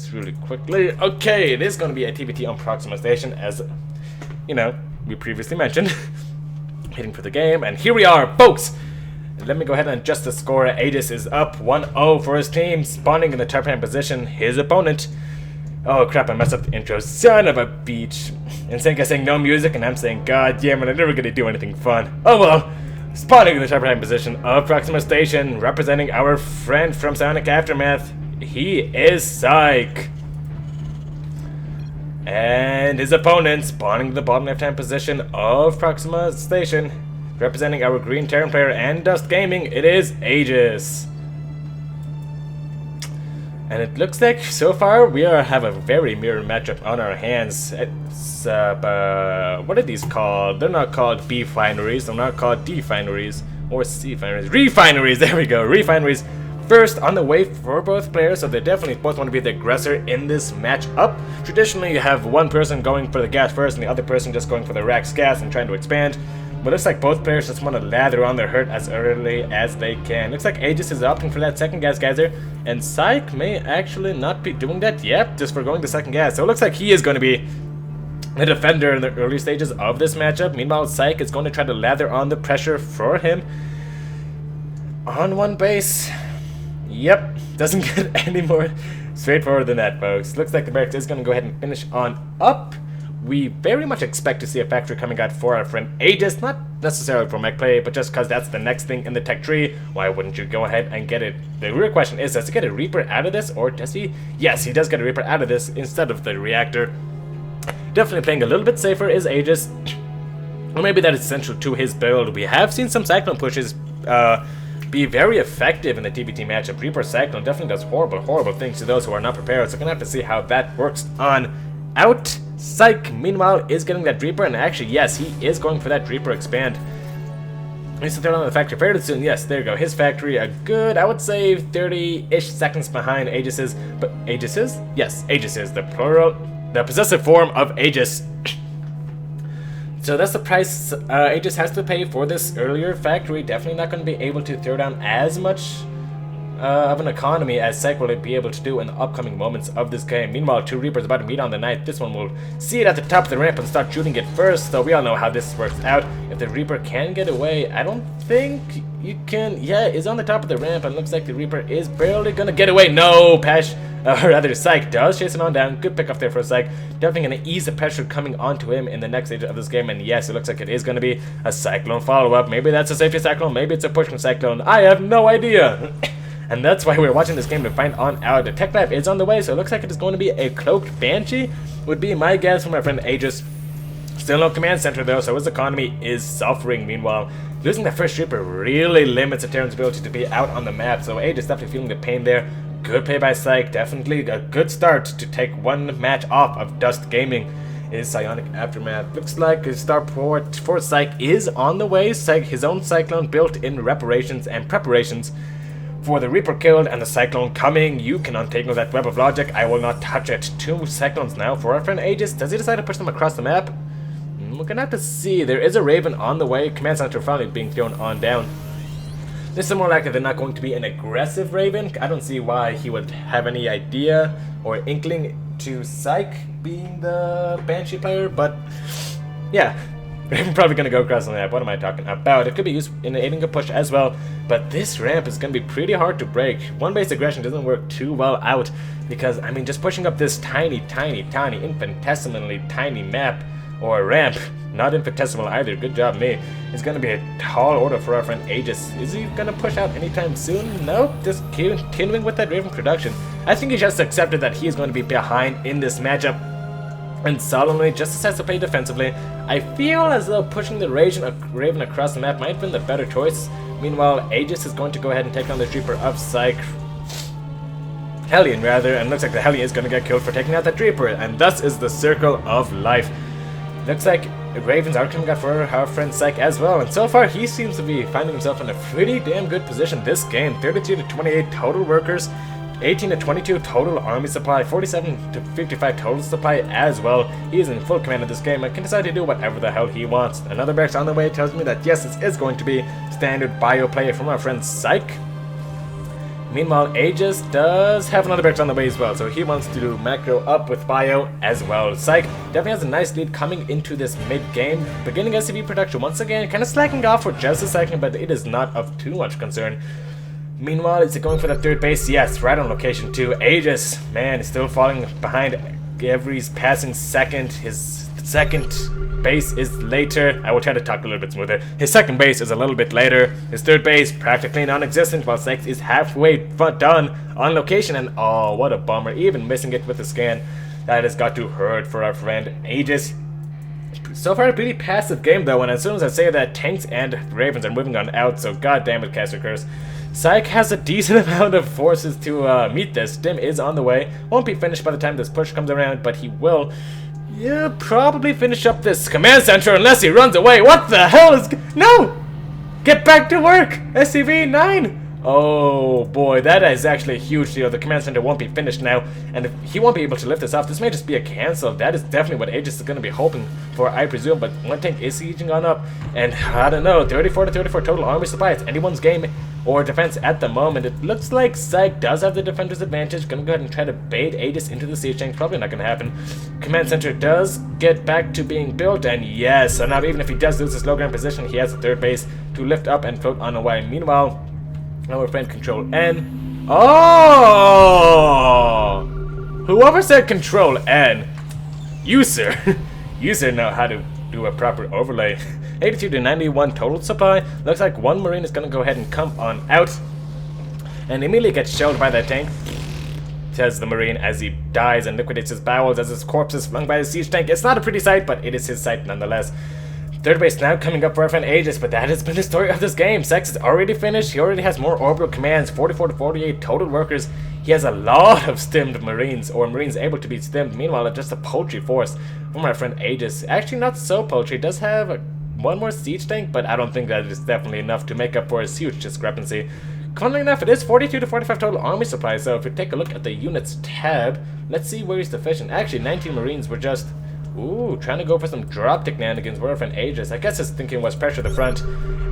this really quickly. Okay, it is going to be a TBT on Proxima Station, as, you know, we previously mentioned. Hitting for the game, and here we are, folks! Let me go ahead and adjust the score. AegiS is up 1-0 for his team, spawning in the top hand position. His opponent. Oh crap, I messed up the intro. Son of a beach. Insane guy saying no music, and I'm saying, god damn it, I'm never gonna do anything fun. Oh well. Spawning in the top hand position of Proxima Station, representing our friend from Psionic Aftermath. He is Psych. And his opponent spawning in the bottom left hand position of Proxima Station, representing our green Terran player and DusT Gaming. It is AegiS. And it looks like so far we have a very mirror matchup on our hands. It's what are these called? They're not called B fineries, they're not called D fineries or C fineries. Refineries, there we go, refineries. First on the way for both players, so they definitely both want to be the aggressor in this matchup. Traditionally you have one person going for the gas first and the other person just going for the Rax gas and trying to expand. But looks like both players just want to lather on their hurt as early as they can. Looks like AegiS is opting for that second gas geyser, and Psych may actually not be doing that yet, just for going the second gas. So it looks like he is going to be the defender in the early stages of this matchup. Meanwhile, Psych is going to try to lather on the pressure for him. On one base. Yep, doesn't get any more straightforward than that, folks. Looks like the Barracks is going to go ahead and finish on up. We very much expect to see a factory coming out for our friend AegiS, not necessarily for mech play, but just because that's the next thing in the tech tree. Why wouldn't you go ahead and get it? The real question is, does he get a Reaper out of this, or does he? Yes, he does get a Reaper out of this instead of the reactor. Definitely playing a little bit safer is AegiS, or maybe that is essential to his build. We have seen some Cyclone pushes be very effective in the TBT matchup. Reaper Cyclone definitely does horrible things to those who are not prepared, so we're gonna have to see how that works on out. Psych, meanwhile, is getting that Reaper, and actually, yes, he is going for that Reaper expand. He's to throw on the factory fairly soon. Yes, there you go. His factory, a good, I would say, 30-ish seconds behind AegiS's. But AegiS's? Yes, AegiS is the plural, the possessive form of AegiS. So that's the price AegiS has to pay for this earlier factory. Definitely not going to be able to throw down as much of an economy as Psych will be able to do in the upcoming moments of this game. Meanwhile, two Reapers about to meet on the night. This one will see it at the top of the ramp and start shooting it first, so we all know how this works out. If the Reaper can get away, I don't think you can. Yeah, it's on the top of the ramp, and looks like the Reaper is barely gonna get away. No, Pash, or rather Psych does chase him on down. Good pick off there for Psych. Definitely gonna ease the pressure coming onto him in the next stage of this game, and yes, it looks like it is gonna be a Cyclone follow-up. Maybe that's a safety Cyclone, maybe it's a pushing Cyclone. I have no idea. And that's why we're watching this game to find on out. The tech lab is on the way, so it looks like it is going to be a cloaked Banshee, would be my guess from my friend AegiS. Still no command center though, so his economy is suffering. Meanwhile, losing the first Reaper really limits a Terran's ability to be out on the map, so AegiS definitely feeling the pain there. Good play by Psych, definitely a good start to take one match off of DusT Gaming. Is Psionic Aftermath. Looks like his starport for Psych is on the way. Psych, his own Cyclone built in reparations and preparations for the Reaper killed and the Cyclone coming. You can untangle that web of logic. I will not touch it. Two Cyclones now for our friend AegiS. Does he decide to push them across the map? We're gonna have to see. There is a Raven on the way. Command center finally being thrown on down. This is more likely they're not going to be an aggressive Raven. I don't see why he would have any idea or inkling to Psych being the Banshee player, but yeah. I'm probably going to go across the map. What am I talking about? It could be used in aiding a push as well, but this ramp is going to be pretty hard to break. One base aggression doesn't work too well out because, I mean, just pushing up this tiny, infinitesimally tiny map or ramp, not infinitesimal either, good job me, is going to be a tall order for our friend AegiS. Is he going to push out anytime soon? Nope, just continuing with that Raven production. I think he just accepted that he is going to be behind in this matchup and solemnly just decides to play defensively. I feel as though pushing the Raven across the map might have been the better choice. Meanwhile, AegiS is going to go ahead and take on the Reaper of Psych. Hellion rather, and looks like the Hellion is going to get killed for taking out that Reaper, and thus is the circle of life. Looks like Ravens are coming out for our friend Psych as well, and so far he seems to be finding himself in a pretty damn good position this game. 32 to 28 total workers, 18 to 22 total army supply, 47 to 55 total supply as well. He is in full command of this game and can decide to do whatever the hell he wants. Another barracks on the way tells me that yes, this is going to be standard bio play from our friend Psych. Meanwhile, AegiS does have another break on the way as well, so he wants to do macro up with Bio as well. Psych definitely has a nice lead coming into this mid-game. Beginning SCV production once again, kind of slacking off for just a second, but it is not of too much concern. Meanwhile, is it going for the third base? Yes, right on location too. AegiS, man, is still falling behind every passing second. His second base is later. I will try to talk a little bit smoother. His second base is a little bit later. His third base practically non-existent, while PsiX is halfway done on location. And oh, what a bummer! Even missing it with the scan, that has got to hurt for our friend AegiS. So far, a pretty passive game though. And as soon as I say that, tanks and Ravens are moving on out. So god damn it, Caster Curse. Psych has a decent amount of forces to meet this. Stim is on the way. Won't be finished by the time this push comes around, but he will. Yeah, probably finish up this command center unless he runs away. What the hell is... No! Get back to work! SCV-9! Oh boy, that is actually a huge deal. The command center won't be finished now, and if he won't be able to lift this off, this may just be a cancel. That is definitely what AegiS is going to be hoping for, I presume, but one tank is sieging on up, and I don't know, 34 to 34 total army supply. It's anyone's game or defense at the moment. It looks like Psych does have the defender's advantage. Gonna go ahead and try to bait AegiS into the siege tank. Probably not gonna happen. Command center does get back to being built, and yes, so now even if he does lose his low ground position, he has a third base to lift up and float on away. Meanwhile, our friend Control N. Oh! Whoever said Control N, you sir, you sir know how to do a proper overlay. 82 to 91 total supply. Looks like one Marine is gonna go ahead and come on out, and immediately gets shelled by that tank. Says the Marine as he dies and liquidates his bowels as his corpse is flung by the siege tank. It's not a pretty sight, but it is his sight nonetheless. Third base now coming up for our friend AegiS, but that has been the story of this game. PsiX is already finished. He already has more orbital commands, 44 to 48 total workers. He has a lot of stimmed Marines, or Marines able to be stimmed. Meanwhile, just a poultry force from our friend AegiS. Actually, not so poultry. He does have one more siege tank, but I don't think that is definitely enough to make up for his huge discrepancy. Funnily enough, it is 42 to 45 total army supply, so if we take a look at the units tab, let's see where he's deficient. Actually, 19 Marines were just... Ooh, trying to go for some drop shenanigans with our friend AegiS. I guess his thinking was pressure the front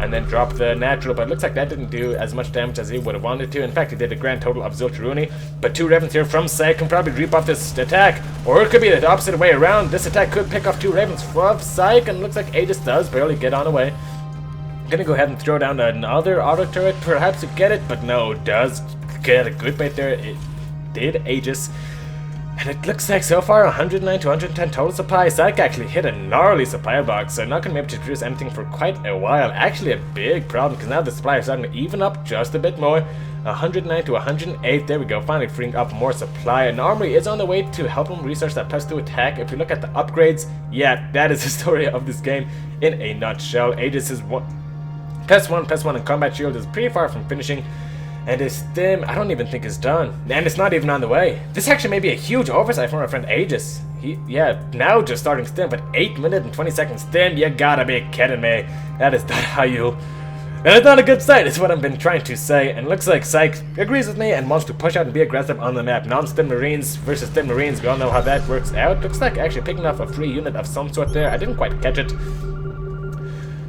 and then drop the natural, but it looks like that didn't do as much damage as he would have wanted to. In fact, he did a grand total of Zilcheruni, but two Ravens here from Psych can probably reap off this attack, or it could be the opposite way around. This attack could pick off two Ravens from Psych, and looks like AegiS does barely get on away. Gonna go ahead and throw down another auto turret, perhaps to get it, but no, does get a good bait there. It did AegiS. And it looks like so far 109 to 110 total supply. Psych actually hit a gnarly supply box, so not going to be able to produce anything for quite a while. Actually a big problem, because now the supply is starting to even up just a bit more. 109 to 108, there we go, finally freeing up more supply. And Armory is on the way to help him research that +2 attack. If you look at the upgrades, yeah, that is the story of this game in a nutshell. AegiS is +1 and combat shield is pretty far from finishing. And his stim, I don't even think is done. And it's not even on the way. This actually may be a huge oversight from our friend AegiS. Yeah, now just starting stim, but 8 minutes and 20 seconds stim, you gotta be kidding me. That is not how you... That is not a good sight, is what I've been trying to say. And looks like Psych agrees with me and wants to push out and be aggressive on the map. Non-stim Marines versus stim Marines, we all know how that works out. Looks like actually picking up a free unit of some sort there. I didn't quite catch it,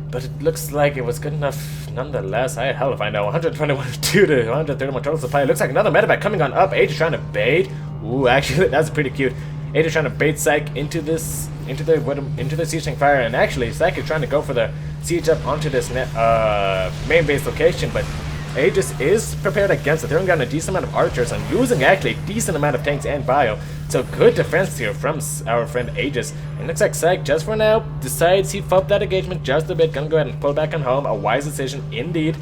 but it looks like it was good enough nonetheless. Hell if I know. 121 to 131 total supply. It looks like another medevac coming on up. AegiS trying to bait. Ooh, actually that's pretty cute. AegiS trying to bait Psych into the siege tank fire, and actually Psych is trying to go for the siege up onto this main base location, but AegiS is prepared against it, throwing down a decent amount of archers and losing actually a decent amount of tanks and bio. So good defense here from our friend AegiS. And looks like Psych, just for now, decides he fubbed that engagement just a bit. Gonna go ahead and pull back on home. A wise decision indeed.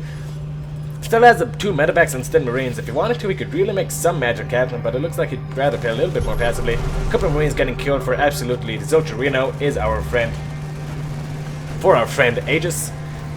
Still has the two medevacs and stim Marines. If he wanted to, he could really make some magic happen, but it looks like he'd rather play a little bit more passively. A couple of Marines getting killed for absolutely. Zilcherino is our friend. For our friend AegiS.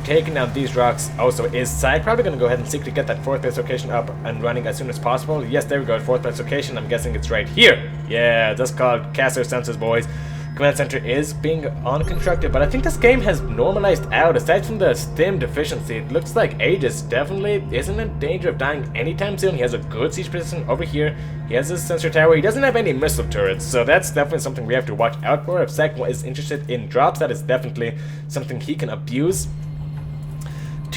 Taking down these rocks also is Psych. Probably going to go ahead and seek to get that 4th base location up and running as soon as possible. Yes, there we go, 4th base location. I'm guessing it's right here. Yeah, that's called caster senses, boys. Command center is being unconstructed, but I think this game has normalized out. Aside from the stim deficiency, it looks like AegiS definitely isn't in danger of dying anytime soon. He has a good siege position over here. He has his sensor tower. He doesn't have any missile turrets, so that's definitely something we have to watch out for. If Psych is interested in drops, that is definitely something he can abuse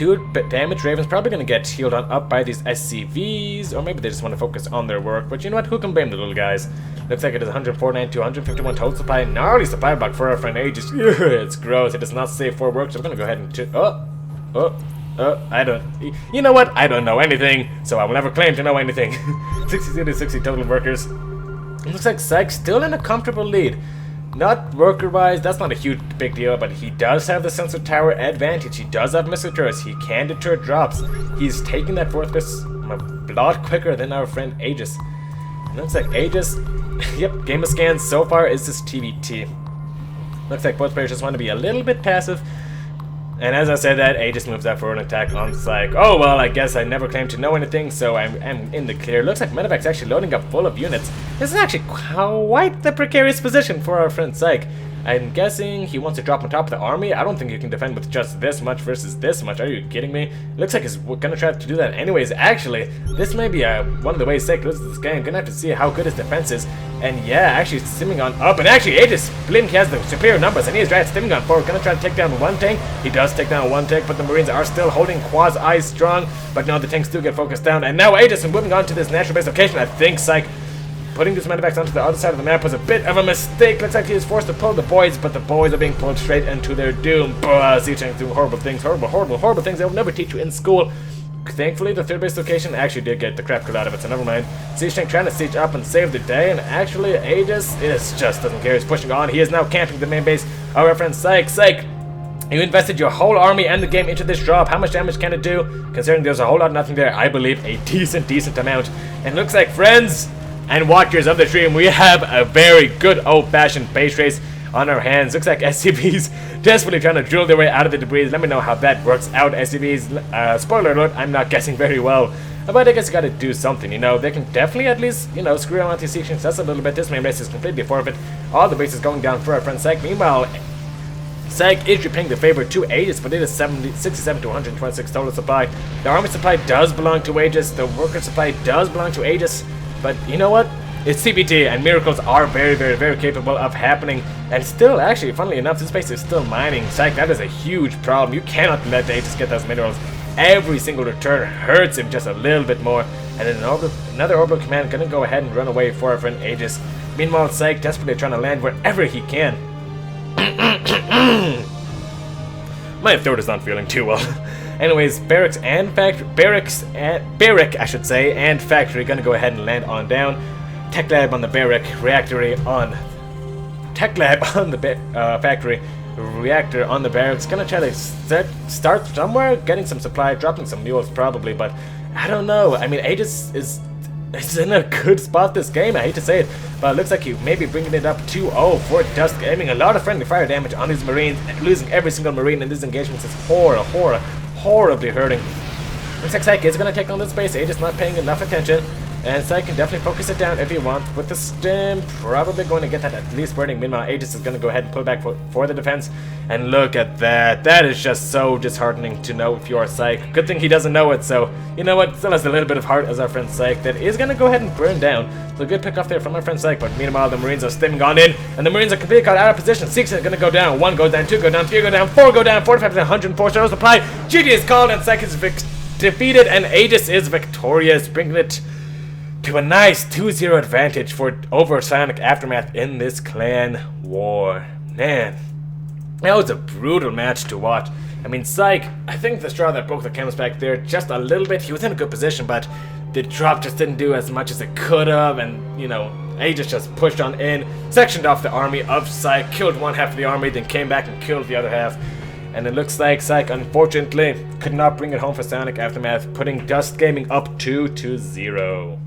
2 damage. Raven's probably gonna get healed on up by these SCVs, or maybe they just want to focus on their work. But you know what? Who can blame the little guys? Looks like it is 149 to 151 total supply. Gnarly supply block for our friend AegiS. It's gross. It does not save for work, so I'm gonna go ahead and I don't. You know what? I don't know anything, so I will never claim to know anything. 62 to 60 total workers. It looks like Psych still in a comfortable lead. Not worker-wise, that's not a huge big deal, but he does have the sensor tower advantage. He does have missile turrets. He can deter drops. He's taking that fourth base a lot quicker than our friend AegiS. It looks like AegiS, yep, game of scans so far is this TVT. Looks like both players just want to be a little bit passive. And as I said that, AegiS moves out for an attack on Psych. Oh well, I guess I never claimed to know anything, so I'm in the clear. Looks like Medevac's actually loading up full of units. This is actually quite the precarious position for our friend Psych. I'm guessing he wants to drop on top of the army. I don't think you can defend with just this much versus this much. Are you kidding me? Looks like he's gonna try to do that anyways. Actually, this may be one of the ways Psych loses this game. Gonna have to see how good his defense is. And yeah, actually stimming on up. And actually, AegiS Blink has the superior numbers, and he is right stimming on forward. Gonna try to take down one tank. He does take down one tank, but the Marines are still holding quasi strong. But now the tanks do get focused down. And now AegiS is moving on to this natural base location. I think Psych putting this medevacs onto the other side of the map was a bit of a mistake. Looks like he is forced to pull the boys, but the boys are being pulled straight into their doom. Psych doing horrible things, horrible things they will never teach you in school. Thankfully, the third base location actually did get the crap cut out of it, so never mind. Siege tank trying to siege up and save the day, and actually, AegiS just doesn't care. He's pushing on. He is now camping the main base of our friend Psych. Psych, you invested your whole army and the game into this drop. How much damage can it do? Considering there's a whole lot of nothing there, I believe a decent amount. And looks like, friends and watchers of the stream, we have a very good old-fashioned base race on our hands. Looks like SCVs desperately trying to drill their way out of the debris. Let me know how that works out, SCVs. Spoiler alert, I'm not guessing very well. But I guess you gotta do something, you know. They can definitely at least, you know, screw around anti-siege just a little bit. This main base is completely forfeit. All the bases going down for our friend Psych. Meanwhile, Psych is repaying the favor to AegiS, but it is 67 to 126 total supply. The army supply does belong to AegiS. The worker supply does belong to AegiS. But you know what? It's CBT, and miracles are very capable of happening. And still, actually, funnily enough, this base is still mining. Psych, that is a huge problem. You cannot let AegiS get those minerals. Every single return hurts him just a little bit more. And then another orbital command gonna go ahead and run away for our friend AegiS. Meanwhile, Psych desperately trying to land wherever he can. My throat is not feeling too well. Anyways, barracks and barrack, I should say, and factory gonna go ahead and land on down. Tech lab on the barrack, reactor on the factory, reactor on the barracks. Gonna try to start somewhere, getting some supply, dropping some mules probably, but I don't know. I mean, AegiS is in a good spot this game. I hate to say it, but it looks like he may be bringing it up 2-0 for DusT, aiming a lot of friendly fire damage on his Marines, losing every single Marine in these engagements is horribly hurting. Looks like Psych is going to take on this base. AegiS not paying enough attention, and Psych can definitely focus it down if he wants. With the stim, probably going to get that at least burning. Meanwhile, AegiS is going to go ahead and pull back for the defense. And look at that. That is just so disheartening to know if you are Psych. Good thing he doesn't know it, so you know what? Still has a little bit of heart as our friend Psych. That is going to go ahead and burn down. So good pick off there from our friend Psych. But meanwhile, the Marines are stimming on in, and the Marines are completely caught out of position. 6 is going to go down. 1 goes down. 2 go down. 3 go down. 4 go down. 45 to 104 total supply. GG is called, and Psych is defeated, and AegiS is victorious, bringing it to a nice 2-0 advantage over Psionic Aftermath in this clan war. Man, that was a brutal match to watch. I mean, Psych, I think the straw that broke the camel's back there just a little bit. He was in a good position, but the drop just didn't do as much as it could have, and, you know, AegiS just pushed on in, sectioned off the army of Psych, killed one half of the army, then came back and killed the other half. And it looks like Psych, unfortunately, could not bring it home for Psionic Aftermath, putting DusT Gaming up 2-0.